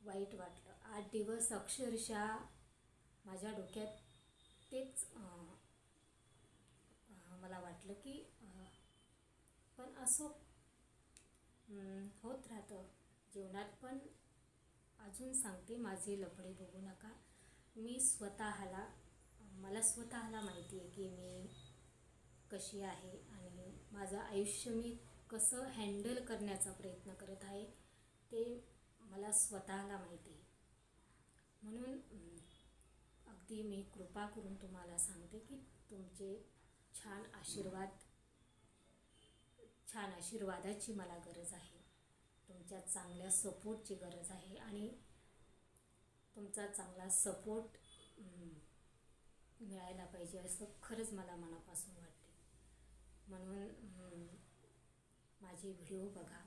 वाईट वाटलं. 8 दिवस अक्षरशः माझ्या डोक्यात तेच मला वाटलं की पण असं होत राहतं जीवनात. पण अजून सांगते, माझे लफडे बघू नका. मला स्वतःला माहिती आहे की मी कशी आहे आणि माझं आयुष्य मी कसं हँडल करण्याचा प्रयत्न करत आहे ते मला स्वतःला माहिती आहे. म्हणून अगदी मी कृपा करून तुम्हाला सांगते की तुमचे छान आशीर्वादाची मला गरज आहे. तुमच्या चांगल्या सपोर्टची गरज आहे आणि तुमचा चांगला सपोर्ट मिळायला पाहिजे असं खरंच मला मनापासून वाटते. म्हणून माझे व्हिडिओ बघा.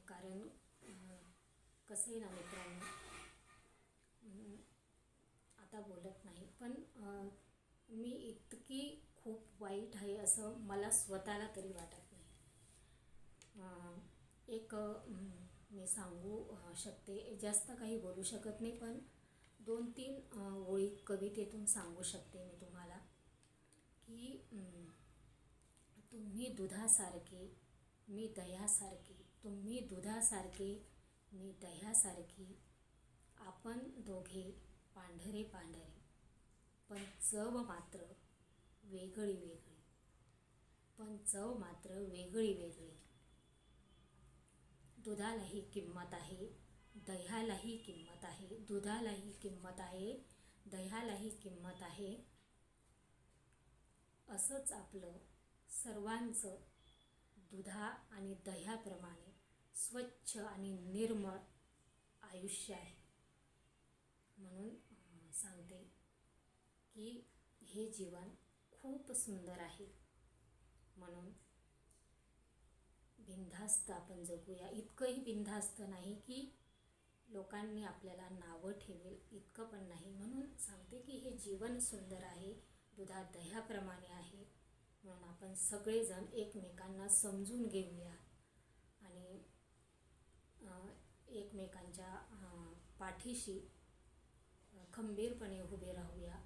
कारण कसं आहे ना मित्रांनो, आता बोलत नाही पण मी इतकी खूप वाईट आहे असं मला स्वतःला तरी वाटत नाही. एक मी सांगू शकते, जास्त काही बोलू शकत नाही पण 2-3 ओळी कवितेतून सांगू शकते मी तुम्हाला की तुम्ही दुधासारखे मी दह्यासारखी, तुम्ही दुधासारखे मी दह्यासारखी, आपण दोघे पांढरे पांढरे पण चव मात्र वेगळी वेगळी, पण चव मात्र वेगळी वेगळी. दुधालाही किंमत आहे, दह्यालाही किंमत आहे, दुधालाही किंमत आहे, दह्यालाही किंमत आहे. असंच आपलं सर्वांचं दुधा आणि दह्याप्रमाणे स्वच्छ आणि निर्मळ आयुष्य आहे. म्हणून सांगते की हे जीवन खूप सुंदर आहे. म्हणून बिनधास्त आपण जगूया. इतकंही बिनधास्त नाही की लोकांनी आपल्याला नावं ठेवेल, इतकं पण नाही. म्हणून सांगते की हे जीवन सुंदर आहे, दुधा दह्याप्रमाणे आहे. म्हणून आपण सगळेजण एकमेकांना समजून घेऊया आणि एकमेकांच्या पाठीशी खंबीरपणे उभे राहूया.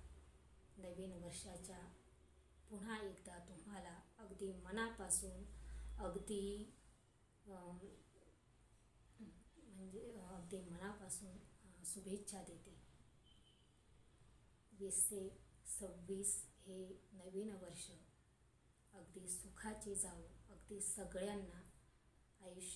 नवीन वर्षाच्या पुन्हा एकदा तुम्हाला अगदी मनापासून अगदी शुभेच्छा देते. 2026 हे नवीन वर्ष अगदी सुखाचे जावो. अगदी सगळ्यांना आयुष्य